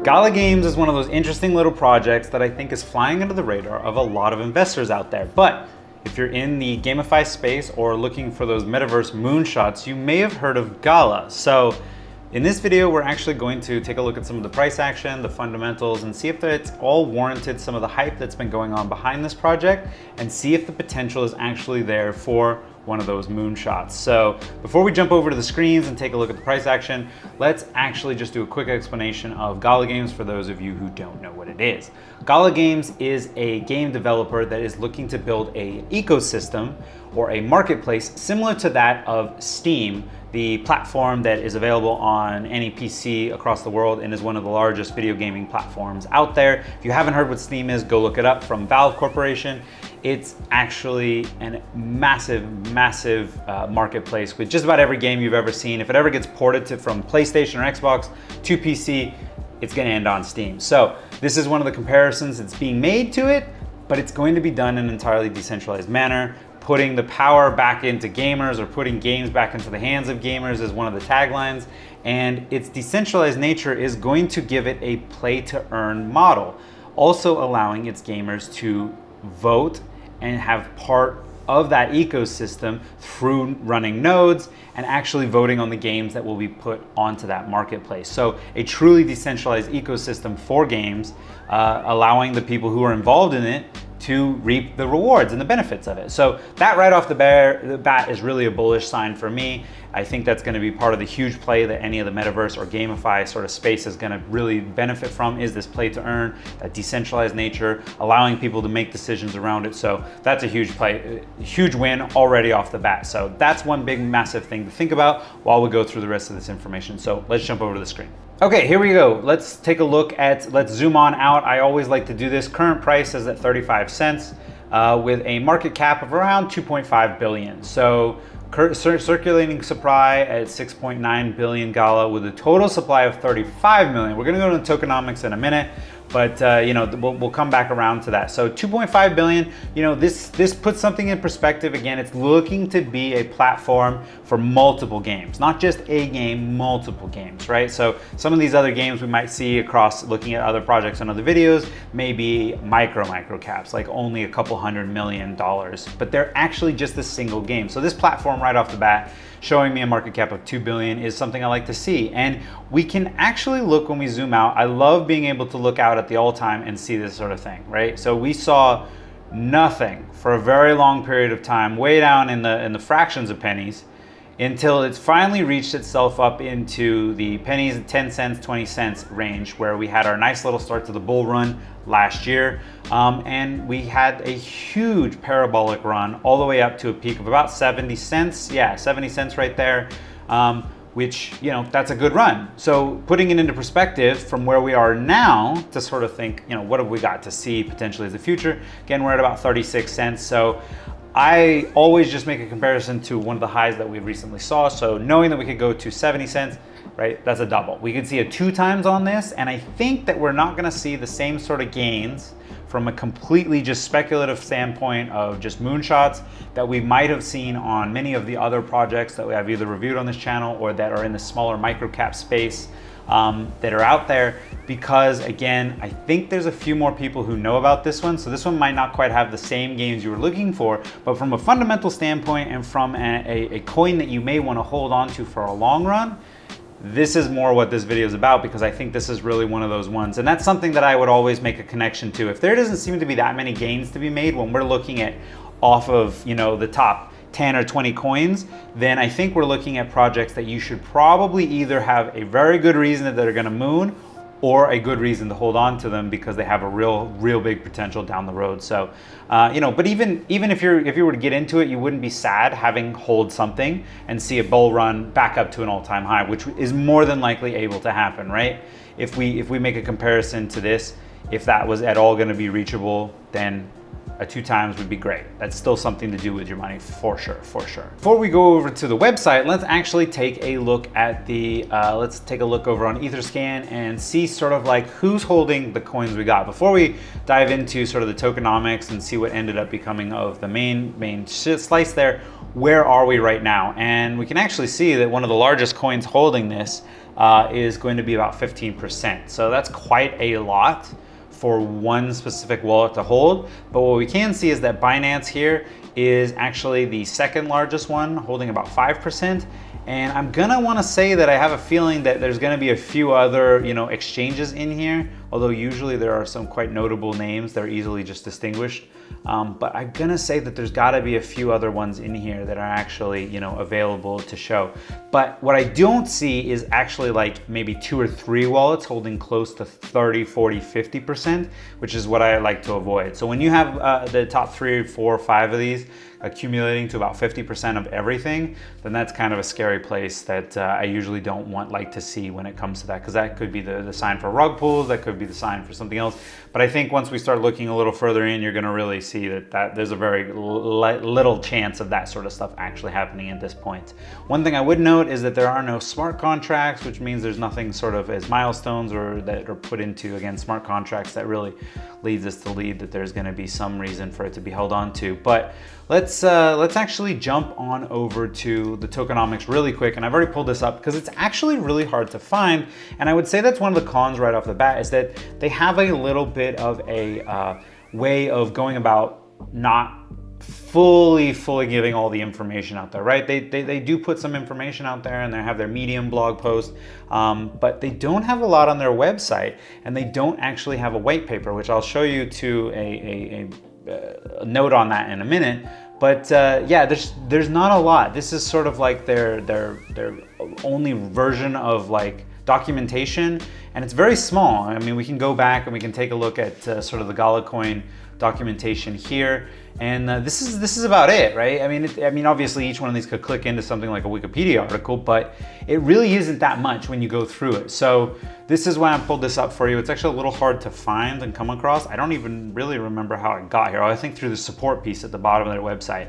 Gala Games is one of those interesting little projects that I think is flying under the radar of a lot of investors out there. But if you're in the Gamefi space or looking for those metaverse moonshots, you may have heard of Gala. So in this video, we're actually going to take a look at some of the price action, the fundamentals, and see if it's all warranted some of the hype that's been going on behind this project, and see if the potential is actually there for one of those moonshots. So before we jump over to the screens and take a look at the price action, let's actually just do a quick explanation of Gala Games for those of you who don't know what it is. Gala Games is a game developer that is looking to build an ecosystem or a marketplace similar to that of Steam, the platform that is available on any PC across the world and is one of the largest video gaming platforms out there. If you haven't heard what Steam is, go look it up, from Valve Corporation. It's actually a massive marketplace with just about every game you've ever seen. If it ever gets ported from PlayStation or Xbox to PC, it's gonna end on Steam. So this is one of the comparisons that's being made to it, but it's going to be done in an entirely decentralized manner. Putting the power back into gamers, or putting games back into the hands of gamers, is one of the taglines. And its decentralized nature is going to give it a play to earn model, also allowing its gamers to vote and have part of that ecosystem through running nodes and actually voting on the games that will be put onto that marketplace. So a truly decentralized ecosystem for games, allowing the people who are involved in it to reap the rewards and the benefits of it. So that right off the bat is really a bullish sign for me. I think that's going to be part of the huge play that any of the metaverse or Gamefi sort of space is going to really benefit from, is this play to earn, that decentralized nature, allowing people to make decisions around it. So that's a huge play, huge win already off the bat. So that's one big massive thing to think about while we go through the rest of this information. So let's jump over to the screen. Okay, here we go. Let's take a look at, let's zoom on out. I always like to do this. Current price is at 35 cents with a market cap of around 2.5 billion. So circulating supply at 6.9 billion Gala with a total supply of 35 million. We're gonna go to tokenomics in a minute, but we'll come back around to that. So 2.5 billion, this puts something in perspective. Again, it's looking to be a platform for multiple games, not just a game, multiple games, right? So some of these other games we might see across looking at other projects and other videos may be micro caps, like only a couple $100 million, but they're actually just a single game. So this platform right off the bat, showing me a market cap of 2 billion, is something I like to see. And we can actually look, when we zoom out, I love being able to look out at the all time and see this sort of thing, right? So we saw nothing for a very long period of time, way down in the fractions of pennies, until it's finally reached itself up into the pennies, 10 cents, 20 cents range, where we had our nice little start to the bull run last year. And we had a huge parabolic run all the way up to a peak of about 70 cents. Yeah, 70 cents right there, which, that's a good run. So putting it into perspective from where we are now to sort of think, what have we got to see potentially as the future? Again, we're at about 36 cents. So I always just make a comparison to one of the highs that we recently saw. So knowing that we could go to 70 cents, right, that's a double. We could see a 2 times on this, and I think that we're not gonna see the same sort of gains from a completely just speculative standpoint of just moonshots that we might have seen on many of the other projects that we have either reviewed on this channel or that are in the smaller micro cap space that are out there, because again, I think there's a few more people who know about this one. So this one might not quite have the same gains you were looking for, but from a fundamental standpoint and from a coin that you may want to hold on to for a long run, this is more what this video is about, because I think this is really one of those ones. And that's something that I would always make a connection to. If there doesn't seem to be that many gains to be made when we're looking at off of, the top 10 or 20 coins, then I think we're looking at projects that you should probably either have a very good reason that they're gonna moon, or a good reason to hold on to them because they have a real big potential down the road. So, but even if you were to get into it, you wouldn't be sad having hold something and see a bull run back up to an all-time high, which is more than likely able to happen, right? If we make a comparison to this, if that was at all going to be reachable, then a 2 times would be great. That's still something to do with your money for sure. Before we go over to the website, let's actually take a look at the, let's take a look over on Etherscan and see sort of like who's holding the coins we got. Before we dive into sort of the tokenomics and see what ended up becoming of the main slice there, where are we right now? And we can actually see that one of the largest coins holding this is going to be about 15%. So that's quite a lot for one specific wallet to hold. But what we can see is that Binance here is actually the second largest one, holding about 5%. And I'm gonna wanna say that I have a feeling that there's gonna be a few other, exchanges in here, although usually there are some quite notable names that are easily just distinguished. But I'm gonna say that there's gotta be a few other ones in here that are actually, available to show. But what I don't see is actually like maybe 2 or 3 wallets holding close to 30, 40, 50%, which is what I like to avoid. So when you have the top 3, 4, 5 of these accumulating to about 50% of everything, then that's kind of a scary place that I usually don't like to see when it comes to that, because that could be the sign for rug pulls, that could be the sign for something else. But I think once we start looking a little further in, you're gonna really see that there's a very little chance of that sort of stuff actually happening at this point. One thing I would note is that there are no smart contracts, which means there's nothing sort of as milestones or that are put into, again, smart contracts that really leads us to lead that there's gonna be some reason for it to be held on to. But let's actually jump on over to the tokenomics really quick. And I've already pulled this up because it's actually really hard to find. And I would say that's one of the cons right off the bat, is that they have a little bit of a way of going about not fully giving all the information out there, right? They do put some information out there, and they have their Medium blog post, but they don't have a lot on their website, and they don't actually have a white paper, which I'll show you to a note on that in a minute. But yeah, there's not a lot. This is sort of like their only version of like documentation, and it's very small. I mean, we can go back and we can take a look at sort of the Gala coin documentation here, and this is about it, right? I mean, obviously each one of these could click into something like a Wikipedia article, but it really isn't that much when you go through it. So this is why I pulled this up for you. It's actually a little hard to find and come across. I don't even really remember how it got here. I think through the support piece at the bottom of their website.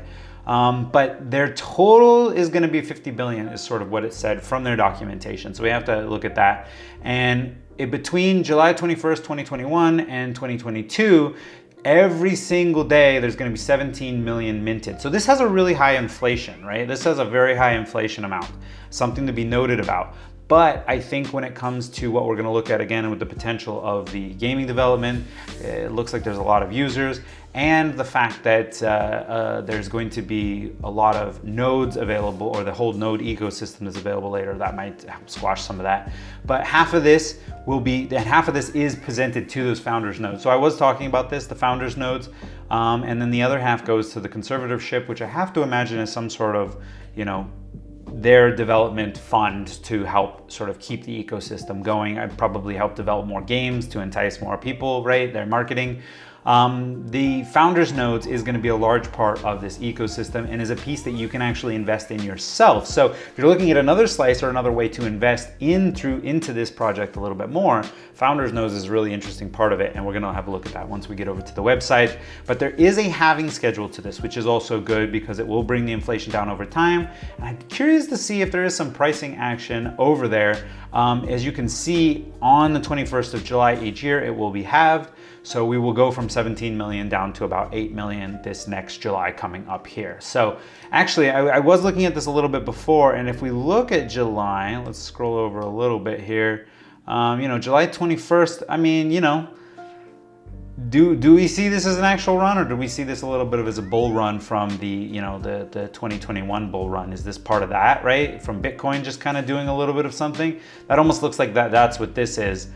But their total is going to be 50 billion is sort of what it said from their documentation. So we have to look at that. And between July 21st, 2021 and 2022, every single day there's going to be 17 million minted. So this has a really high inflation, right? This has a very high inflation amount, something to be noted about. But I think when it comes to what we're going to look at again with the potential of the gaming development, it looks like there's a lot of users, and the fact that there's going to be a lot of nodes available, or the whole node ecosystem is available later, that might help squash some of that. But half of this is presented to those founders nodes. So I was talking about this, the founders nodes, and then the other half goes to the conservatorship, which I have to imagine is some sort of, their development fund to help sort of keep the ecosystem going. I'd probably help develop more games to entice more people, right? Their marketing. The founders nodes is going to be a large part of this ecosystem, and is a piece that you can actually invest in yourself. So if you're looking at another slice or another way to invest into this project a little bit more, founders nodes is a really interesting part of it, and we're going to have a look at that once we get over to the website. But there is a halving schedule to this, which is also good because it will bring the inflation down over time. And I'm curious to see if there is some pricing action over there. As you can see, on the 21st of July each year, it will be halved. So we will go from 17 million down to about 8 million this next July coming up here. So actually, I was looking at this a little bit before, and if we look at July, let's scroll over a little bit here. July 21st, I mean, do we see this as an actual run, or do we see this a little bit of as a bull run from the 2021 bull run? Is this part of that, right? From Bitcoin just kind of doing a little bit of something? That almost looks like that's what this is.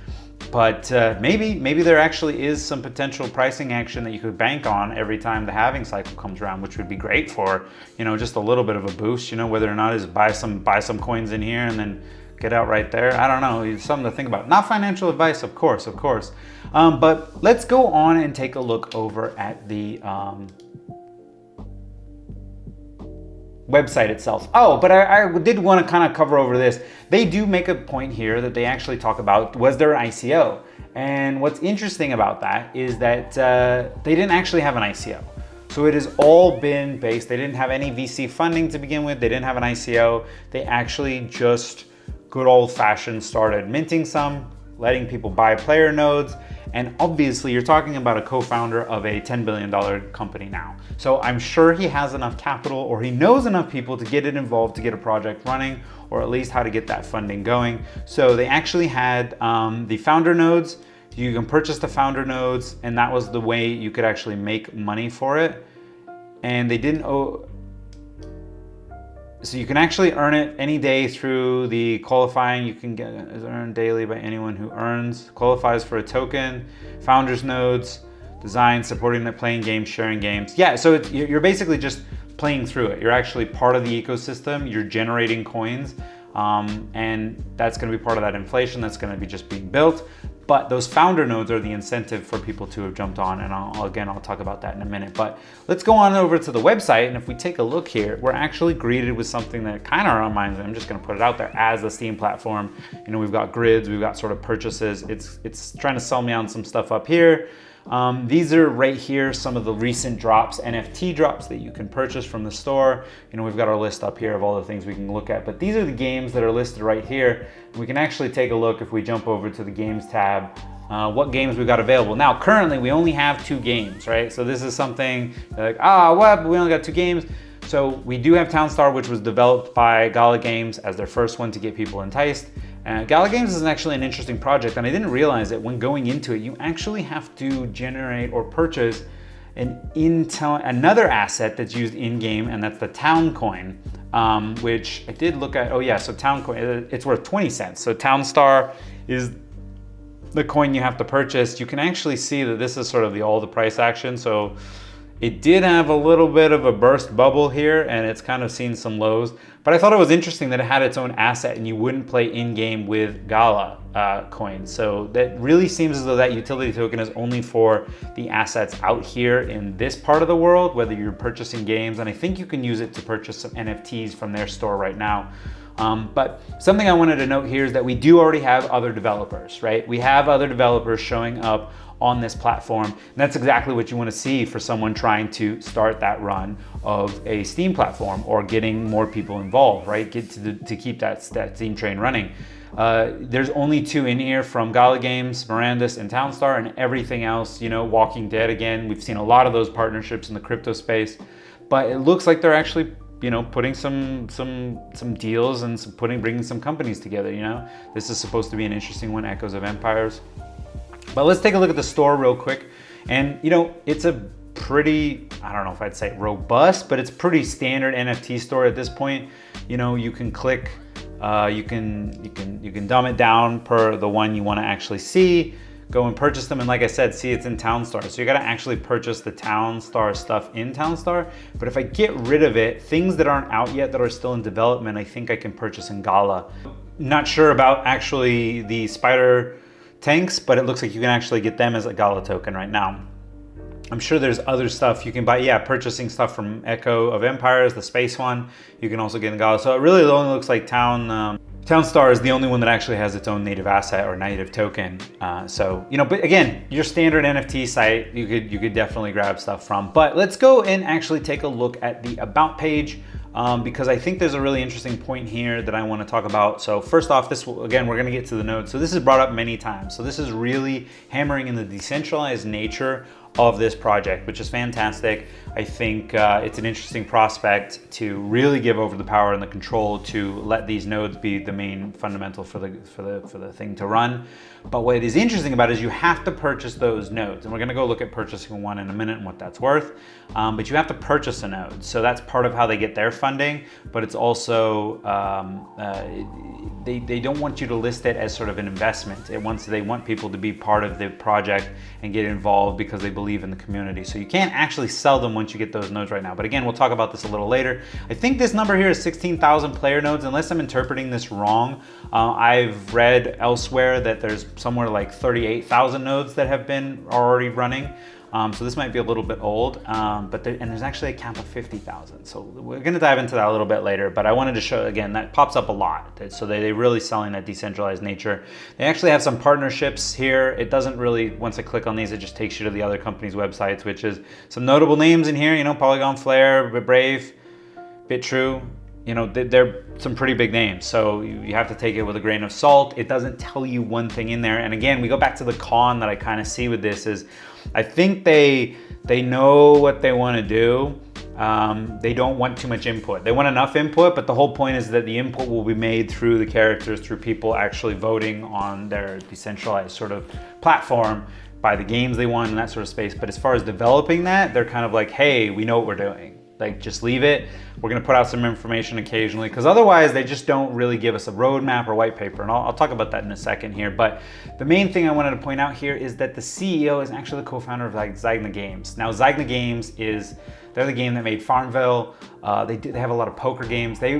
But maybe there actually is some potential pricing action that you could bank on every time the halving cycle comes around, which would be great for, just a little bit of a boost, whether or not is buy some coins in here and then get out right there. I don't know, it's something to think about. Not financial advice, of course. But let's go on and take a look over at the website itself. Oh, but I did want to kind of cover over this. They do make a point here that they actually talk about, was there an ICO? And what's interesting about that is that they didn't actually have an ICO. So it has all been based, they didn't have any VC funding to begin with, they didn't have an ICO. They actually just good old fashioned started minting some, letting people buy player nodes. And obviously you're talking about a co-founder of a $10 billion company now. So I'm sure he has enough capital, or he knows enough people to get it involved, to get a project running, or at least how to get that funding going. So they actually had the founder nodes. You can purchase the founder nodes, and that was the way you could actually make money for it. And they didn't owe, so you can actually earn it any day through the qualifying. You can get is earned daily by anyone who qualifies for a token, founders nodes, design, supporting it, playing games, sharing games. Yeah, so you're basically just playing through it. You're actually part of the ecosystem. You're generating coins, and that's going to be part of that inflation that's going to be just being built. But those founder nodes are the incentive for people to have jumped on, and I'll talk about that in a minute. But let's go on over to the website, and if we take a look here, we're actually greeted with something that kind of reminds me, I'm just going to put it out there, as the Steam platform. You know, we've got grids, we've got sort of purchases. It's trying to sell me on some stuff up here. These are right here, some of the recent drops, NFT drops that you can purchase from the store. You know, we've got our list up here of all the things we can look at, but these are the games that are listed right here. We can actually take a look if we jump over to the games tab, what games we've got available. Now, currently we only have 2 games, right? So this is something like, what? We only got 2 games. So we do have Townstar, which was developed by Gala Games as their first one to get people enticed. Gala Games is actually an interesting project, and I didn't realize that when going into it, you actually have to generate or purchase another asset that's used in-game, and that's the Town Coin, which I did look at. Oh yeah, so Town Coin, it's worth 20 cents. So Townstar is the coin you have to purchase. You can actually see that this is sort of all the price action. So it did have a little bit of a burst bubble here, and it's kind of seen some lows, but I thought it was interesting that it had its own asset and you wouldn't play in-game with Gala coins. So that really seems as though that utility token is only for the assets out here in this part of the world, whether you're purchasing games, and I think you can use it to purchase some NFTs from their store right now. But something I wanted to note here is that we do already have other developers, right? We have other developers showing up on this platform, and that's exactly what you want to see for someone trying to start that run of a Steam platform, or getting more people involved, right? To keep that Steam train running. There's only 2 in here from Gala Games, Mirandus, and Townstar, and everything else, you know, Walking Dead again. We've seen a lot of those partnerships in the crypto space, but it looks like they're actually, you know, putting some deals and bringing some companies together. You know, this is supposed to be an interesting one, Echoes of Empires. But let's take a look at the store real quick. And you know, it's a pretty, I don't know if I'd say robust, but it's pretty standard NFT store at this point. You know, you can click, you can dumb it down per the one you want to actually see, go and purchase them. And like I said, see, it's in Townstar. So you got to actually purchase the Townstar stuff in Townstar. But if I get rid of it, things that aren't out yet that are still in development, I think I can purchase in Gala. Not sure about actually the spider tanks, but it looks like you can actually get them as a Gala token right now. I'm sure there's other stuff you can buy. Yeah, purchasing stuff from Echo of Empires, the space one, you can also get in Gala. So it really only looks like Townstar is the only one that actually has its own native asset or native token. So, you know, but again, your standard NFT site, you could definitely grab stuff from. But let's go and actually take a look at the About page, because I think there's a really interesting point here that I want to talk about. So first off, again, we're going to get to the node. So this is brought up many times. So this is really hammering in the decentralized nature of this project, which is fantastic. I think it's an interesting prospect to really give over the power and the control to let these nodes be the main fundamental for the thing to run. But what is interesting about it is you have to purchase those nodes, and we're going to go look at purchasing one in a minute and what that's worth. But you have to purchase a node, so that's part of how they get their funding. But it's also they don't want you to list it as sort of an investment. They want people to be part of the project and get involved because they believe in the community. So you can't actually sell them once you get those nodes right now. But again, we'll talk about this a little later. I think this number here is 16,000 player nodes, unless I'm interpreting this wrong. I've read elsewhere that there's somewhere like 38,000 nodes that have been already running. So this might be a little bit old, and there's actually a cap of 50,000. So we're gonna dive into that a little bit later, but I wanted to show, again, that pops up a lot. So they're really selling that decentralized nature. They actually have some partnerships here. It doesn't really, once I click on these, it just takes you to the other company's websites, which is some notable names in here, you know, Polygon, Flare, Brave, BitTrue, they're some pretty big names. So you have to take it with a grain of salt. It doesn't tell you one thing in there. And again, we go back to the con that I kind of see with this is, I think they know what they want to do. They don't want too much input. They want enough input, but the whole point is that the input will be made through the characters, through people actually voting on their decentralized sort of platform by the games they want and that sort of space. But as far as developing that, they're kind of like, hey, we know what we're doing. Like, just leave it. We're gonna put out some information occasionally, because otherwise they just don't really give us a roadmap or white paper. And I'll talk about that in a second here. But the main thing I wanted to point out here is that the CEO is actually the co-founder of Zygna Games. Now, Zygna Games they're the game that made Farmville. They have a lot of poker games. They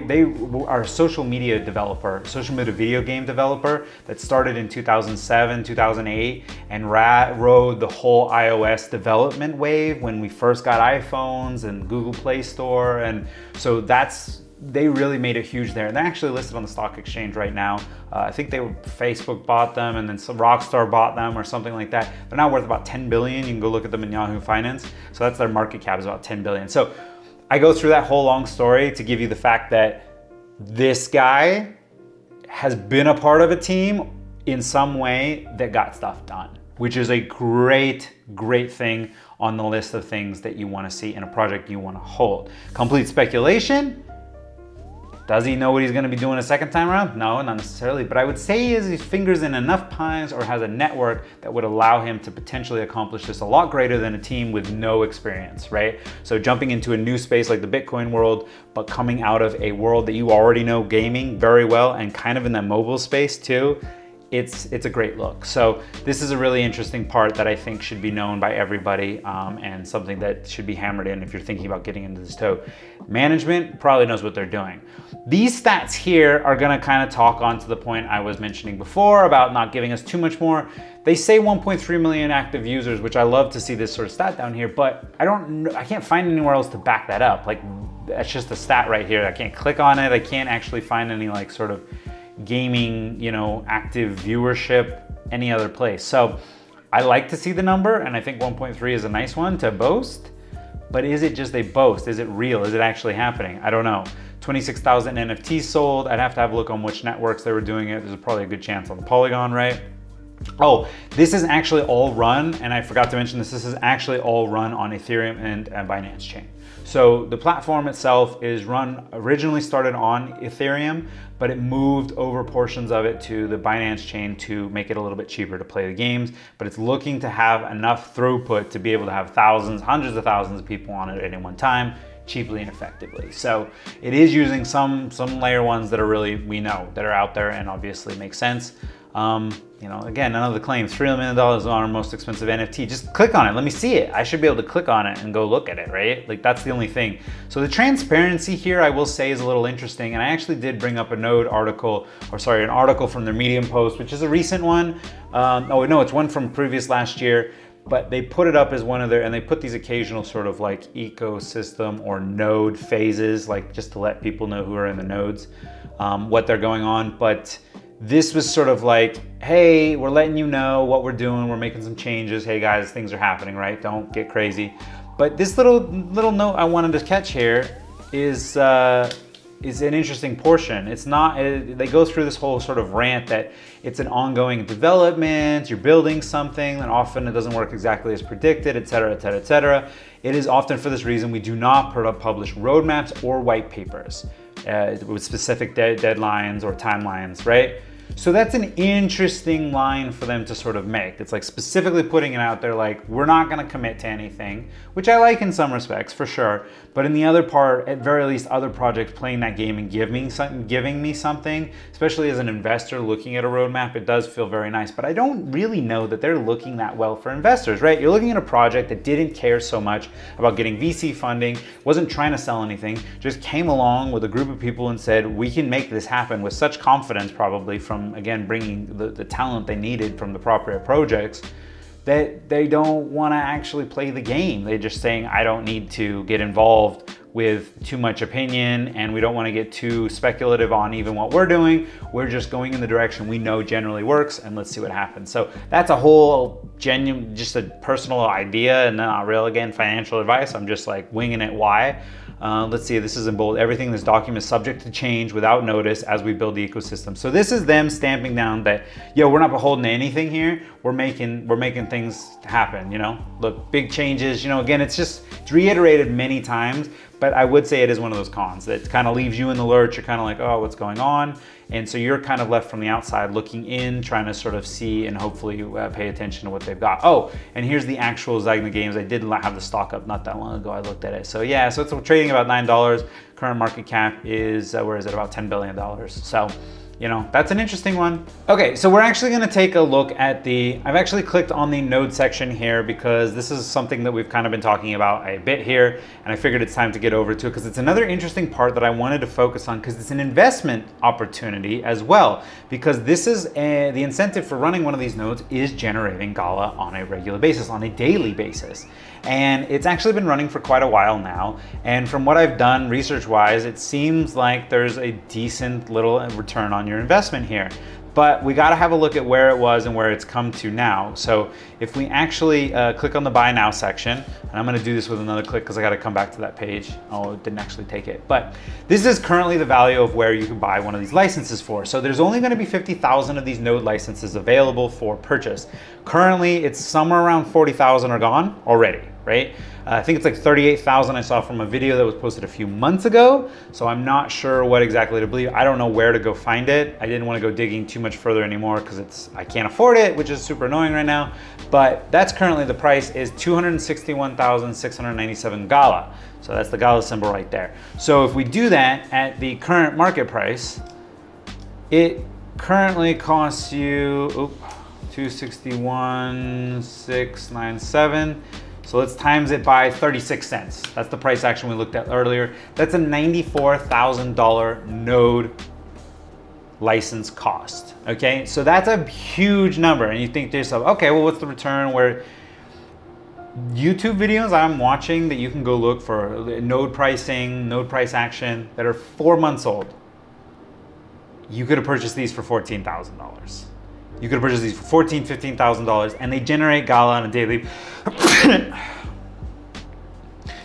are a social media video game developer that started in 2007, 2008, and rode the whole iOS development wave when we first got iPhones and Google Play Store. And so they really made it huge there. And they're actually listed on the stock exchange right now. I think Facebook bought them, and then some Rockstar bought them or something like that. They're now worth about 10 billion. You can go look at them in Yahoo Finance. So that's their market cap is about 10 billion. So I go through that whole long story to give you the fact that this guy has been a part of a team in some way that got stuff done, which is a great thing on the list of things that you want to see in a project you want to hold. Complete speculation. Does he know what he's going to be doing a second time around? No, not necessarily. But I would say he has his fingers in enough pies or has a network that would allow him to potentially accomplish this a lot greater than a team with no experience, right? So jumping into a new space like the Bitcoin world, but coming out of a world that you already know gaming very well and kind of in that mobile space too, it's a great look. So this is a really interesting part that I think should be known by everybody, and something that should be hammered in if you're thinking about getting into this toe. Management probably knows what they're doing. These stats here are gonna kind of talk on to the point I was mentioning before about not giving us too much more. They say 1.3 million active users, which I love to see this sort of stat down here, but I can't find anywhere else to back that up. Like, that's just a stat right here. I can't click on it. I can't actually find any like sort of gaming, active viewership any other place. So I like to see the number, and I think 1.3 is a nice one to boast, but is it just a boast? Is it real? Is it actually happening? I don't know. 26,000 NFTs sold. I'd have to have a look on which networks they were doing it. There's probably a good chance on the Polygon, right? Oh, this is actually all run, and I forgot to mention this is actually all run on Ethereum and Binance chain. So the platform itself originally started on Ethereum, but it moved over portions of it to the Binance chain to make it a little bit cheaper to play the games. But it's looking to have enough throughput to be able to have thousands, hundreds of thousands of people on it at any one time, cheaply and effectively. So it is using some layer ones that are really, we know, that are out there and obviously make sense. Again, none of the claims, $3 million on our most expensive NFT. Just click on it, let me see it. I should be able to click on it and go look at it, right? Like, that's the only thing. So the transparency here, I will say, is a little interesting. And I actually did bring up an article from their Medium post, which is a recent one. It's one from previous last year, but they put it up as one of their, and they put these occasional sort of like ecosystem or node phases, like just to let people know who are in the nodes, what they're going on. But this was sort of like, hey, we're letting you know what we're doing. We're making some changes. Hey guys, things are happening, right? Don't get crazy. But this little note I wanted to catch here is an interesting portion. It's not, they go through this whole sort of rant that it's an ongoing development, you're building something, and often it doesn't work exactly as predicted, et cetera, et cetera, et cetera. It is often for this reason we do not publish roadmaps or white papers with specific deadlines or timelines, right? So that's an interesting line for them to sort of make. It's like specifically putting it out there like, we're not gonna commit to anything, which I like in some respects, for sure. But in the other part, at very least, other projects playing that game and giving me something, especially as an investor looking at a roadmap, it does feel very nice. But I don't really know that they're looking that well for investors, right? You're looking at a project that didn't care so much about getting VC funding, wasn't trying to sell anything, just came along with a group of people and said, we can make this happen with such confidence, probably from, again, bringing the talent they needed from the proper projects, that they don't want to actually play the game. They're just saying, I don't need to get involved with too much opinion, and we don't want to get too speculative on even what we're doing. We're just going in the direction we know generally works, and let's see what happens. So that's a whole just a personal idea and not real, again, financial advice. I'm just like winging it. Why? Let's see, this is in bold. Everything in this document is subject to change without notice as we build the ecosystem. So this is them stamping down that, yo, we're not beholden to anything here. We're making things happen, you know? Look, big changes, you know, again, it's reiterated many times, but I would say it is one of those cons that kind of leaves you in the lurch. You're kind of like, oh, what's going on? And so you're kind of left from the outside looking in, trying to sort of see and hopefully pay attention to what they've got. Oh, and here's the actual Zagna Games. I did have the stock up not that long ago. I looked at it. So yeah, so it's trading about $9. Current market cap is, where is it? About $10 billion. So, you know, that's an interesting one. Okay, so we're actually gonna take a look at I've actually clicked on the node section here because this is something that we've kind of been talking about a bit here, and I figured it's time to get over to it because it's another interesting part that I wanted to focus on because it's an investment opportunity as well, because this is the incentive for running one of these nodes is generating Gala on a regular basis, on a daily basis. And it's actually been running for quite a while now. And from what I've done research-wise, it seems like there's a decent little return on your investment here. But we gotta have a look at where it was and where it's come to now. So if we actually click on the buy now section, and I'm gonna do this with another click because I gotta come back to that page. Oh, it didn't actually take it. But this is currently the value of where you can buy one of these licenses for. So there's only gonna be 50,000 of these node licenses available for purchase. Currently, it's somewhere around 40,000 are gone already, right? I think it's like 38,000 I saw from a video that was posted a few months ago. So I'm not sure what exactly to believe. I don't know where to go find it. I didn't want to go digging too much further anymore because I can't afford it, which is super annoying right now. But that's currently the price is 261,697 Gala. So that's the Gala symbol right there. So if we do that at the current market price, it currently costs you 261,697. So let's times it by 36 cents. That's the price action we looked at earlier. That's a $94,000 node license cost, okay? So that's a huge number. And you think to yourself, okay, well, what's the return? Where YouTube videos I'm watching that you can go look for node pricing, node price action that are 4 months old. You could have purchased these for $14,000. You could have purchased these for $14,000, $15,000, and they generate Gala on a daily.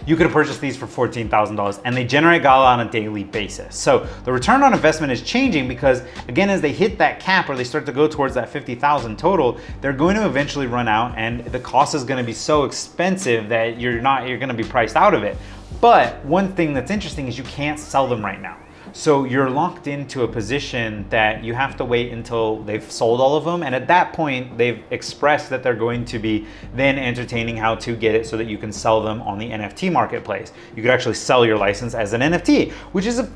You could have purchased these for $14,000, and they generate Gala on a daily basis. So the return on investment is changing because, again, as they hit that cap or they start to go towards that 50,000 total, they're going to eventually run out, and the cost is going to be so expensive that you're going to be priced out of it. But one thing that's interesting is you can't sell them right now. So you're locked into a position that you have to wait until they've sold all of them. And at that point, they've expressed that they're going to be then entertaining how to get it so that you can sell them on the NFT marketplace. You could actually sell your license as an NFT, which is an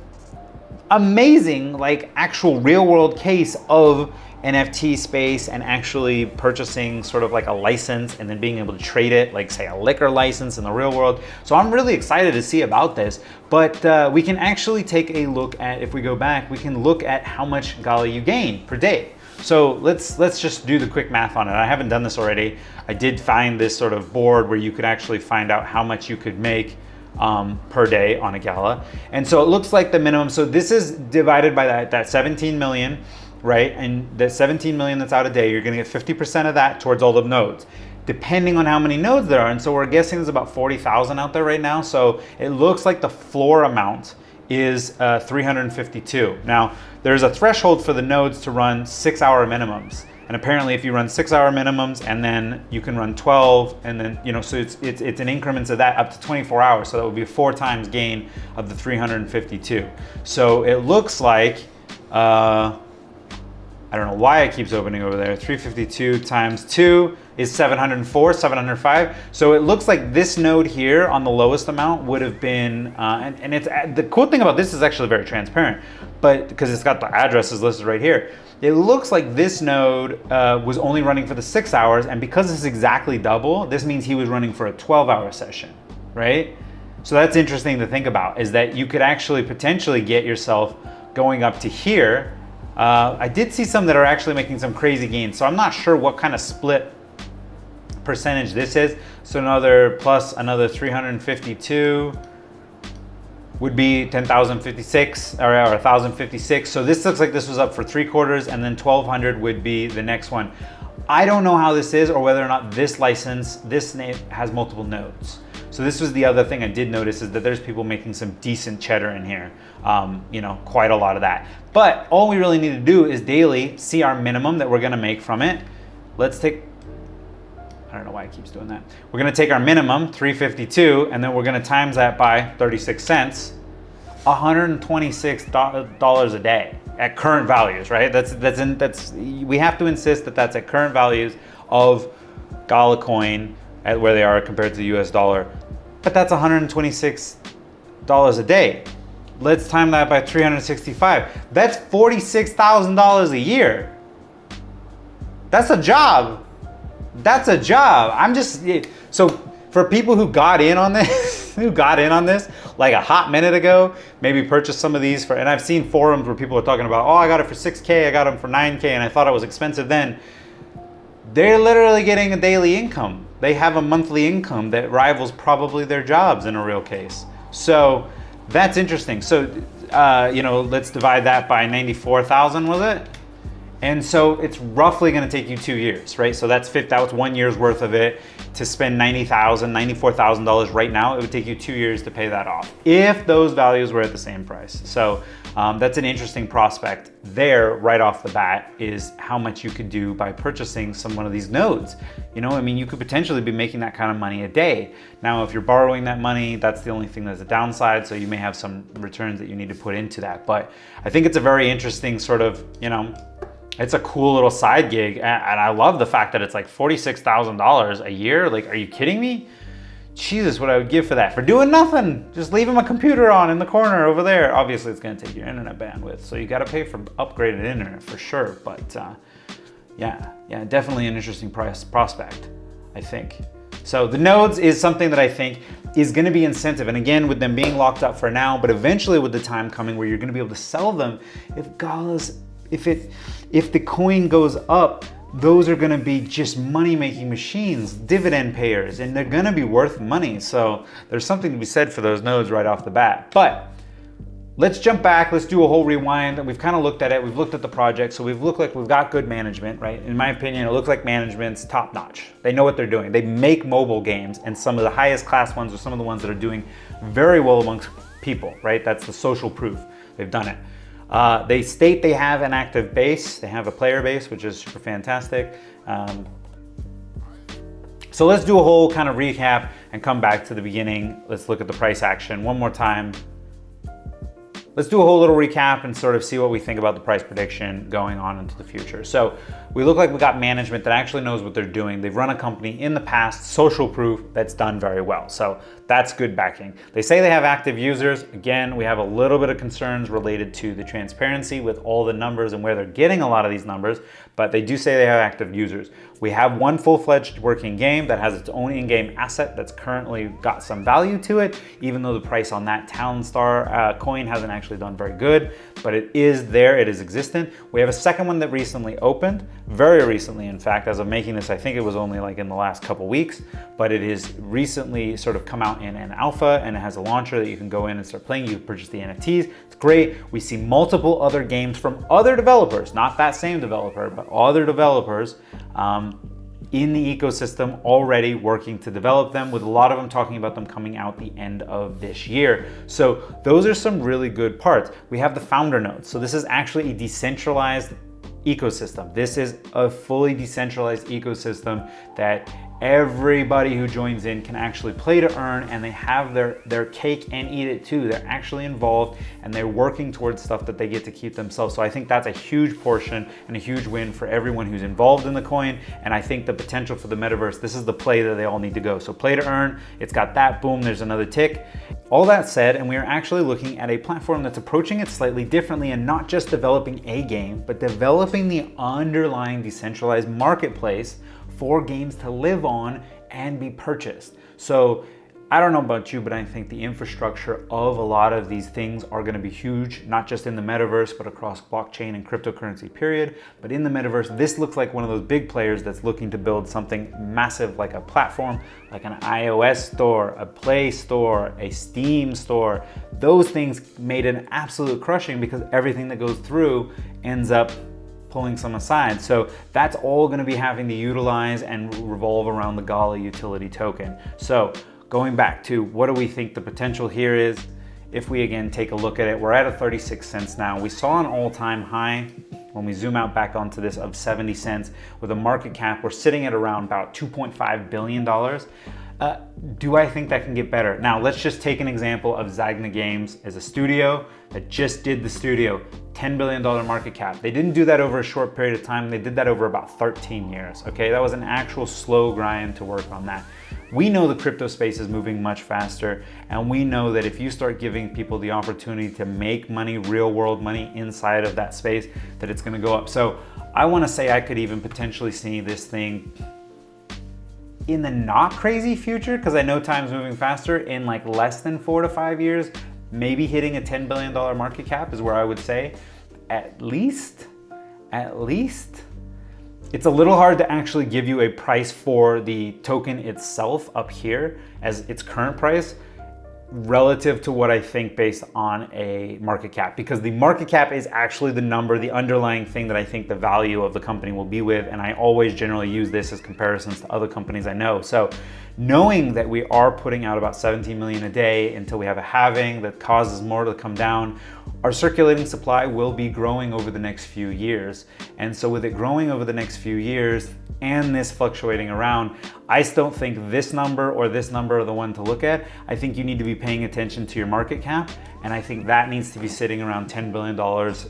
amazing, like, actual real world case of NFT space and actually purchasing sort of like a license and then being able to trade it, like say a liquor license in the real world. So I'm really excited to see about this, but we can actually take a look at, if we go back, we can look at how much Gala you gain per day. So let's just do the quick math on it. I haven't done this already. I did find this sort of board where you could actually find out how much you could make per day on a Gala. And so it looks like the minimum, so this is divided by that 17 million, right? And the 17 million that's out a day, you're gonna get 50% of that towards all the nodes, depending on how many nodes there are. And so we're guessing there's about 40,000 out there right now. So it looks like the floor amount is 352. Now, there's a threshold for the nodes to run 6-hour minimums. And apparently if you run 6-hour minimums and then you can run 12, and then, you know, so it's in increments of that up to 24 hours. So that would be a 4 times gain of the 352. So it looks like, I don't know why it keeps opening over there. 352 times 2 is 704, 705. So it looks like this node here on the lowest amount would have been, and it's, the cool thing about this is actually very transparent, but because it's got the addresses listed right here. It looks like this node was only running for the 6 hours, and because it's exactly double, this means he was running for a 12-hour session, right? So that's interesting to think about, is that you could actually potentially get yourself going up to here. I did see some that are actually making some crazy gains, so I'm not sure what kind of split percentage this is. So another plus another 352 would be 10,056 or 1,056. So this looks like this was up for 3/4, and then 1,200 would be the next one. I don't know how this is or whether or not this license, this name has multiple nodes. So this was the other thing I did notice, is that there's people making some decent cheddar in here. Quite a lot of that. But all we really need to do is daily see our minimum that we're gonna make from it. Let's take, I don't know why it keeps doing that. We're gonna take our minimum, 352, and then we're gonna times that by 36 cents, $126 a day at current values, right? We have to insist that that's at current values of Gala coin at where they are compared to the US dollar. But that's $126 a day. Let's time that by 365. That's $46,000 a year. That's a job. That's a job. So for people who got in on this, like a hot minute ago, maybe purchased some of these and I've seen forums where people are talking about, oh, I got it for 6K, I got them for 9K, and I thought it was expensive then. They're literally getting a daily income. They have a monthly income that rivals probably their jobs in a real case. So that's interesting. So, let's divide that by 94,000, was it? And so it's roughly gonna take you 2 years, right? So that's 1 year's worth of it. To spend $94,000 right now, it would take you 2 years to pay that off, if those values were at the same price. So that's an interesting prospect there right off the bat, is how much you could do by purchasing one of these nodes. You could potentially be making that kind of money a day. Now, if you're borrowing that money, that's the only thing that's a downside. So you may have some returns that you need to put into that. But I think it's a very interesting sort of, it's a cool little side gig, and I love the fact that it's like $46,000 a year. Like, are you kidding me? Jesus, what I would give for that, for doing nothing. Just leaving my computer on in the corner over there. Obviously, it's gonna take your internet bandwidth, so you gotta pay for upgraded internet for sure. But yeah, definitely an interesting prospect, I think. So the nodes is something that I think is gonna be incentive. And again, with them being locked up for now, but eventually with the time coming where you're gonna be able to sell them, if the coin goes up, those are gonna be just money-making machines, dividend payers, and they're gonna be worth money. So there's something to be said for those nodes right off the bat. But let's jump back, let's do a whole rewind. We've kind of looked at it, we've looked at the project, so we've got good management, right? In my opinion, it looks like management's top-notch. They know what they're doing. They make mobile games, and some of the highest class ones are some of the ones that are doing very well amongst people, right? That's the social proof. They've done it. They state they have an active base, they have a player base, which is super fantastic. So let's do a whole kind of recap and come back to the beginning. Let's look at the price action one more time. Let's do a whole little recap and sort of see what we think about the price prediction going on into the future. So we look like we got management that actually knows what they're doing. They've run a company in the past, social proof, that's done very well. So that's good backing. They say they have active users. Again, we have a little bit of concerns related to the transparency with all the numbers and where they're getting a lot of these numbers, but they do say they have active users. We have one full-fledged working game that has its own in-game asset that's currently got some value to it, even though the price on that Town Star coin hasn't actually done very good, but it is there, it is existent. We have a second one that recently opened, very recently in fact. As of making this, I think it was only like in the last couple weeks, but it is recently sort of come out in an alpha, and it has a launcher that you can go in and start playing. You can purchase the NFTs, it's great. We see multiple other games from other developers, not that same developer, but other developers in the ecosystem already working to develop them, with a lot of them talking about them coming out the end of this year. So those are some really good parts. We have the founder nodes. So this is actually a decentralized ecosystem. This is a fully decentralized ecosystem that everybody who joins in can actually play to earn, and they have their cake and eat it too. They're actually involved and they're working towards stuff that they get to keep themselves. So I think that's a huge portion and a huge win for everyone who's involved in the coin. And I think the potential for the metaverse, this is the play that they all need to go. So play to earn, it's got that, boom, there's another tick. All that said, and we are actually looking at a platform that's approaching it slightly differently, and not just developing a game, but developing the underlying decentralized marketplace for games to live on and be purchased. So I don't know about you, but I think the infrastructure of a lot of these things are going to be huge, not just in the metaverse, but across blockchain and cryptocurrency period. But in the metaverse, this looks like one of those big players that's looking to build something massive, like a platform, like an iOS store, a Play store, a Steam store. Those things made an absolute crushing because everything that goes through ends up pulling some aside. So that's all going to be having to utilize and revolve around the Gala utility token. So going back to what do we think the potential here is, if we again take a look at it, we're at a 36 cents now. We saw an all-time high when we zoom out back onto this of 70 cents with a market cap. We're sitting at around about $2.5 billion. Do I think that can get better? Now, let's just take an example of Zagna Games as a studio that just did the studio, $10 billion market cap. They didn't do that over a short period of time. They did that over about 13 years, okay? That was an actual slow grind to work on that. We know the crypto space is moving much faster, and we know that if you start giving people the opportunity to make money, real world money inside of that space, that it's gonna go up. So I wanna say I could even potentially see this thing in the not crazy future, because I know time's moving faster, in like less than 4 to 5 years, maybe hitting a $10 billion market cap is where I would say, at least. It's a little hard to actually give you a price for the token itself up here as its current price relative to what I think based on a market cap, because the market cap is actually the number, the underlying thing that I think the value of the company will be with. And I always generally use this as comparisons to other companies I know. So knowing that we are putting out about 17 million a day until we have a halving that causes more to come down, our circulating supply will be growing over the next few years. And so with it growing over the next few years and this fluctuating around, I still think this number or this number are the one to look at. I think you need to be paying attention to your market cap. And I think that needs to be sitting around $10 billion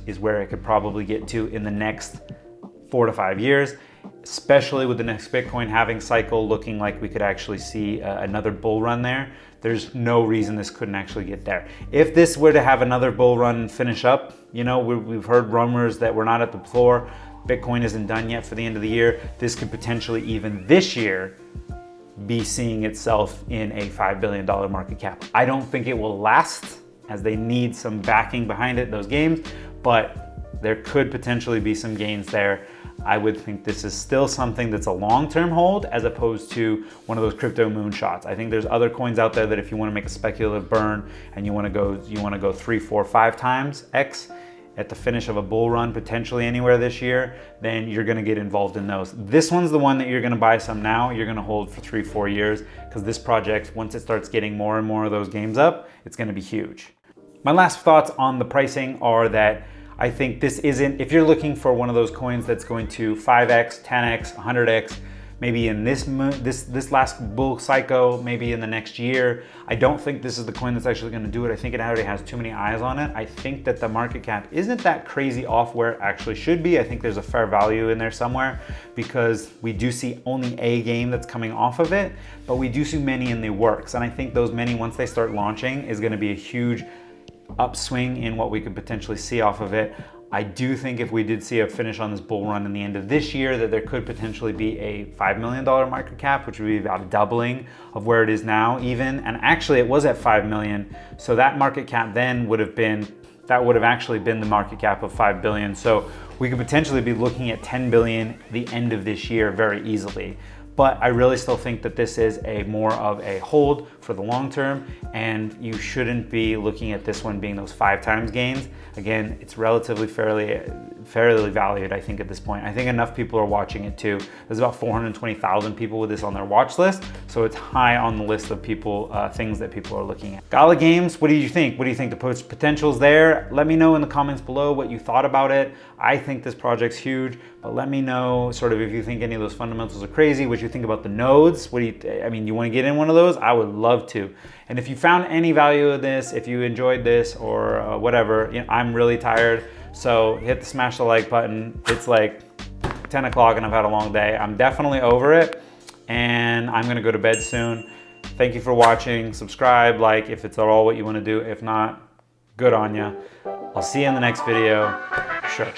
is where it could probably get to in the next 4 to 5 years, especially with the next Bitcoin halving cycle looking like we could actually see another bull run there. There's no reason this couldn't actually get there. If this were to have another bull run finish up, you know, we've heard rumors that we're not at the floor, Bitcoin isn't done yet for the end of the year. This could potentially even this year be seeing itself in a $5 billion market cap. I don't think it will last, as they need some backing behind it, those games, but there could potentially be some gains there. I would think this is still something that's a long-term hold as opposed to one of those crypto moonshots. I think there's other coins out there that if you want to make a speculative burn and you want to go 3, 4, 5 times X at the finish of a bull run, potentially anywhere this year, then you're going to get involved in those. This one's the one that you're going to buy some now, you're going to hold for 3, 4 years, because this project, once it starts getting more and more of those games up, it's going to be huge. My last thoughts on the pricing are that I think this isn't, if you're looking for one of those coins that's going to 5x, 10x, 100x, maybe in this last bull cycle, maybe in the next year, I don't think this is the coin that's actually going to do it. I think it already has too many eyes on it. I think that the market cap isn't that crazy off where it actually should be. I think there's a fair value in there somewhere, because we do see only a game that's coming off of it, but we do see many in the works. And I think those many, once they start launching, is going to be a huge upswing in what we could potentially see off of it. I do think if we did see a finish on this bull run in the end of this year, that there could potentially be a $5 million market cap, which would be about a doubling of where it is now even. And actually it was at 5 million. So that market cap then would have actually been the market cap of 5 billion. So we could potentially be looking at 10 billion the end of this year very easily. But I really still think that this is more of a hold for the long term, and you shouldn't be looking at this one being those 5 times gains. Again, it's relatively fairly valued, I think, at this point. I think enough people are watching it too. There's about 420,000 people with this on their watch list, so it's high on the list of people, things that people are looking at. Gala Games, what do you think? What do you think the potential's there? Let me know in the comments below what you thought about it. I think this project's huge, but let me know sort of if you think any of those fundamentals are crazy, what you think about the nodes. You want to get in one of those? I would love to. And if you found any value in this, if you enjoyed this or whatever, I'm really tired. So hit the smash the like button. It's like 10 o'clock and I've had a long day. I'm definitely over it and I'm gonna go to bed soon. Thank you for watching. Subscribe, like if it's at all what you want to do. If not, good on ya. I'll see you in the next video. Sure.